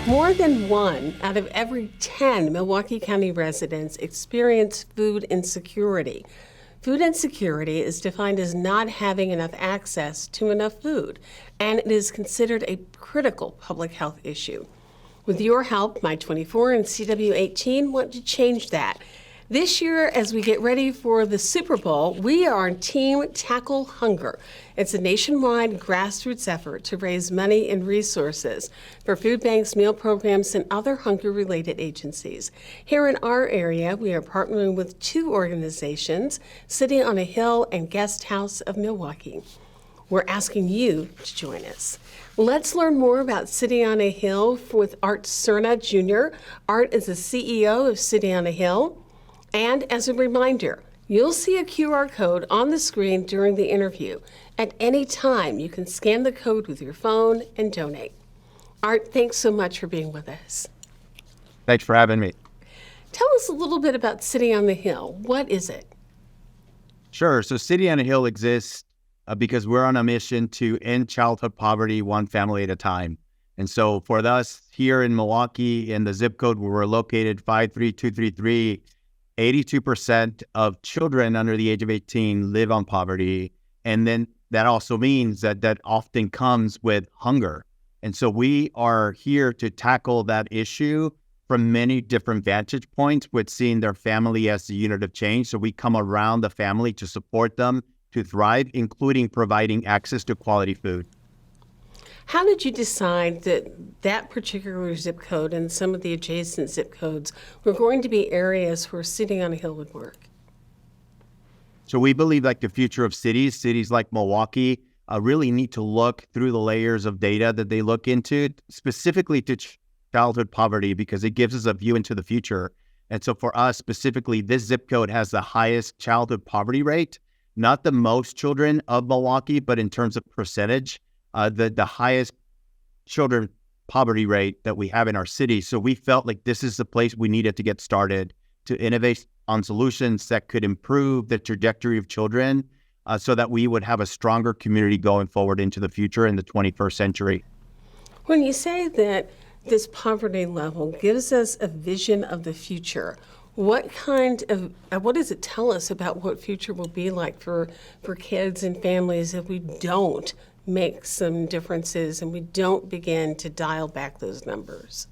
More than 1 out of every 10 Milwaukee County residents experience food insecurity. Food insecurity is defined as not having enough access to enough food, and it is considered a critical public health issue. With your help, My24 and CW18 want to change that. This year, as we get ready for the Super Bowl, we are on Team Tackle Hunger. It's a nationwide grassroots effort to raise money and resources for food banks, meal programs, and other hunger-related agencies. Here in our area, we are partnering with 2 organizations, City on a Hill and Guest House of Milwaukee. We're asking you to join us. Let's learn more about City on a Hill with Art Serna, Jr. Art is the CEO of City on a Hill. And as a reminder, you'll see a QR code on the screen during the interview. At any time, you can scan the code with your phone and donate. Art, thanks so much for being with us. Thanks for having me. Tell us a little bit about City on the Hill. What is it? Sure. So City on a Hill exists because we're on a mission to end childhood poverty one family at a time. And so for us here in Milwaukee, in the zip code where we're located, 53233, 82% of children under the age of 18 live on poverty. And then that also means that often comes with hunger. And so we are here to tackle that issue from many different vantage points with seeing their family as the unit of change. So we come around the family to support them to thrive, including providing access to quality food. How did you decide that that particular zip code and some of the adjacent zip codes were going to be areas where City on a Hill would work? So we believe like the future of cities like Milwaukee really need to look through the layers of data that they look into, specifically to childhood poverty, because it gives us a view into the future. And so for us specifically, this zip code has the highest childhood poverty rate, not the most children of Milwaukee, but in terms of percentage, the highest children poverty rate that we have in our city. So we felt like this is the place we needed to get started to innovate on solutions that could improve the trajectory of children so that we would have a stronger community going forward into the future in the 21st century. When you say that this poverty level gives us a vision of the future, what does it tell us about what future will be like for kids and families if we don't make some differences and we don't begin to dial back those numbers?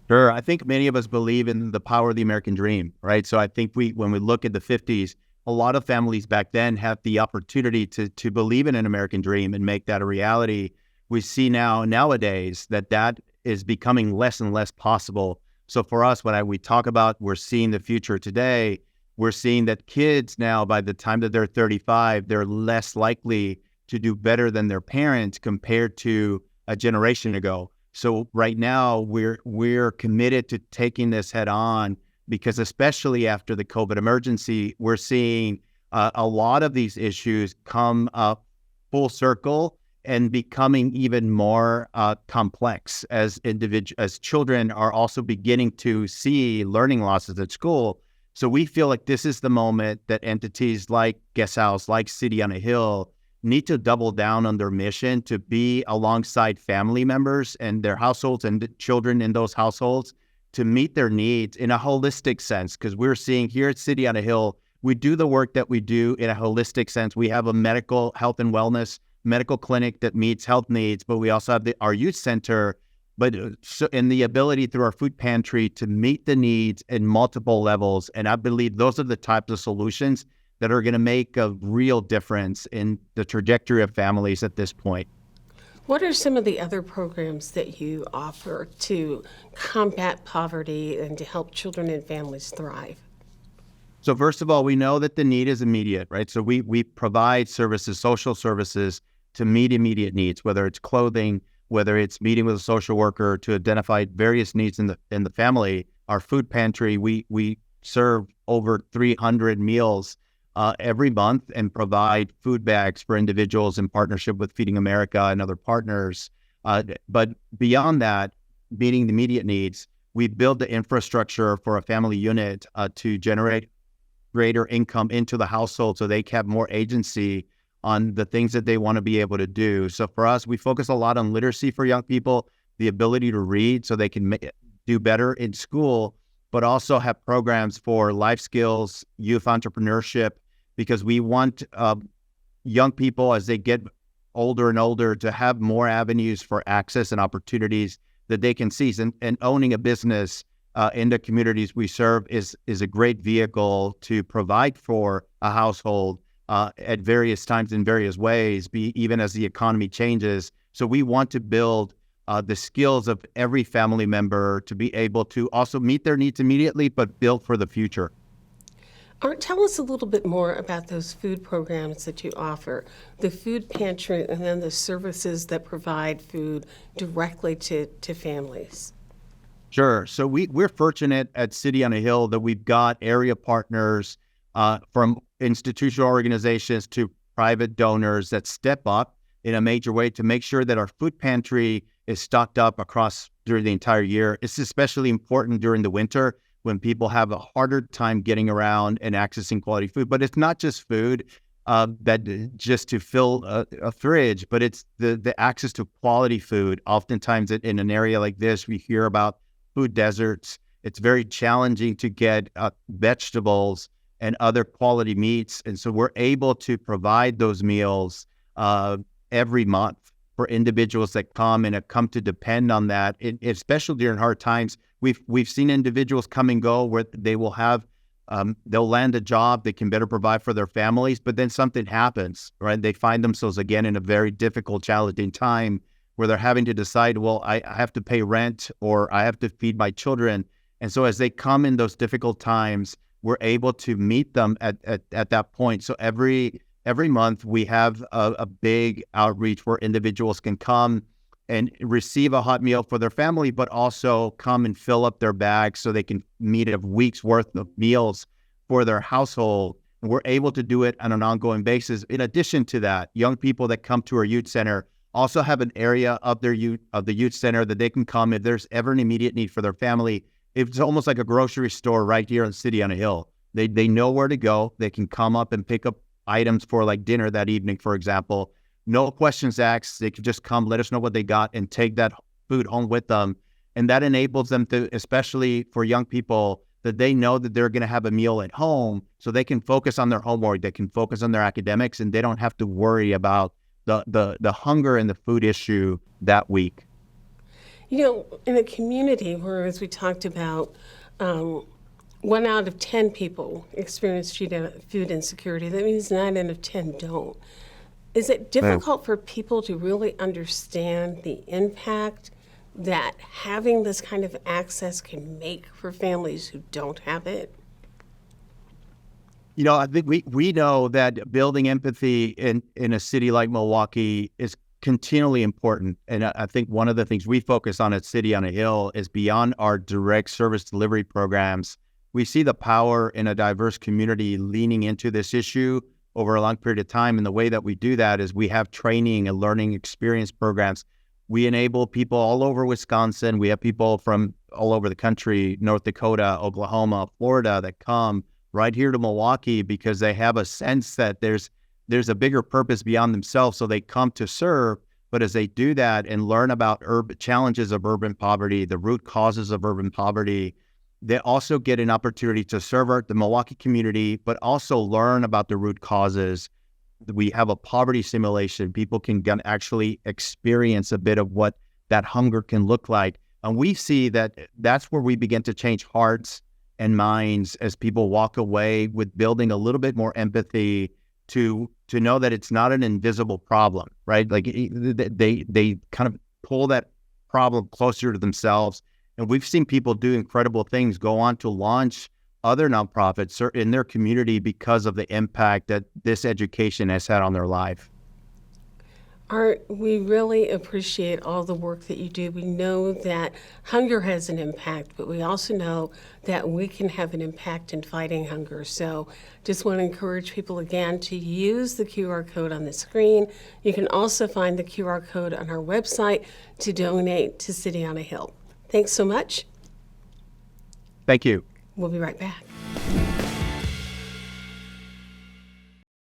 Sure. I think many of us believe in the power of the American dream, right? So I think when we look at the 50s, a lot of families back then had the opportunity to believe in an American dream and make that a reality. We see nowadays that is becoming less and less possible. So for us, when we talk about we're seeing the future today, we're seeing that kids now, by the time that they're 35, they're less likely to do better than their parents compared to a generation ago. So right now we're committed to taking this head on, because especially after the COVID emergency, we're seeing a lot of these issues come up full circle and becoming even more complex as children are also beginning to see learning losses at school. So we feel like this is the moment that entities like Guest House, like City on a Hill, need to double down on their mission to be alongside family members and their households and the children in those households to meet their needs in a holistic sense. Because we're seeing here at City on a Hill, we do the work that we do in a holistic sense. We have a medical health and wellness medical clinic that meets health needs, but we also have our youth center, and the ability through our food pantry to meet the needs in multiple levels. And I believe those are the types of solutions that are going to make a real difference in the trajectory of families at this point. What are some of the other programs that you offer to combat poverty and to help children and families thrive? So first of all, we know that the need is immediate, right? So we provide services, social services, to meet immediate needs, whether it's clothing, whether it's meeting with a social worker to identify various needs in the family. Our food pantry, we serve over 300 meals every month and provide food bags for individuals in partnership with Feeding America and other partners. But beyond that, meeting the immediate needs, we build the infrastructure for a family unit to generate greater income into the household so they have more agency on the things that they want to be able to do. So for us, we focus a lot on literacy for young people, the ability to read so they can do better in school, but also have programs for life skills, youth entrepreneurship, because we want young people as they get older and older to have more avenues for access and opportunities that they can seize. And owning a business in the communities we serve is a great vehicle to provide for a household at various times in various ways, even as the economy changes. So we want to build the skills of every family member to be able to also meet their needs immediately, but build for the future. Art, tell us a little bit more about those food programs that you offer, the food pantry, and then the services that provide food directly to families. Sure. So we're fortunate at City on a Hill that we've got area partners from institutional organizations to private donors that step up in a major way to make sure that our food pantry is stocked up across during the entire year. It's especially important during the winter when people have a harder time getting around and accessing quality food. But it's not just food that just to fill a fridge, but it's the access to quality food. Oftentimes in an area like this, we hear about food deserts. It's very challenging to get vegetables and other quality meats. And so we're able to provide those meals every month for individuals that come and have come to depend on that, especially during hard times. We've seen individuals come and go where they will have, they'll land a job, they can better provide for their families, but then something happens, right? They find themselves again in a very difficult, challenging time where they're having to decide, well, I have to pay rent or I have to feed my children. And so as they come in those difficult times, we're able to meet them at that point. So every month we have a big outreach where individuals can come and receive a hot meal for their family, but also come and fill up their bags so they can meet a week's worth of meals for their household. And we're able to do it on an ongoing basis. In addition to that, young people that come to our youth center also have an area of the youth center that they can come if there's ever an immediate need for their family. It's almost like a grocery store right here in City on a Hill. They know where to go. They can come up and pick up items for like dinner that evening, for example. No questions asked. They can just come, let us know what they got, and take that food home with them. And that enables them to, especially for young people, that they know that they're going to have a meal at home so they can focus on their homework, they can focus on their academics, and they don't have to worry about the hunger and the food issue that week. You know, in a community where, as we talked about, 1 out of 10 people experience food insecurity, that means 9 out of 10 don't. Is it difficult for people to really understand the impact that having this kind of access can make for families who don't have it? You know, I think we know that building empathy in a city like Milwaukee is continually important. And I think one of the things we focus on at City on a Hill is beyond our direct service delivery programs. We see the power in a diverse community leaning into this issue over a long period of time. And the way that we do that is we have training and learning experience programs. We enable people all over Wisconsin. We have people from all over the country, North Dakota, Oklahoma, Florida, that come right here to Milwaukee because they have a sense that there's a bigger purpose beyond themselves. So they come to serve. But as they do that and learn about challenges of urban poverty, the root causes of urban poverty, they also get an opportunity to serve the Milwaukee community, but also learn about the root causes. We have a poverty simulation. People can actually experience a bit of what that hunger can look like. And we see that that's where we begin to change hearts and minds as people walk away with building a little bit more empathy to know that it's not an invisible problem, right? Like they kind of pull that problem closer to themselves. And we've seen people do incredible things, go on to launch other nonprofits in their community because of the impact that this education has had on their life. Art, we really appreciate all the work that you do. We know that hunger has an impact, but we also know that we can have an impact in fighting hunger. So just want to encourage people again to use the QR code on the screen. You can also find the QR code on our website to donate to City on a Hill. Thanks so much. Thank you. We'll be right back.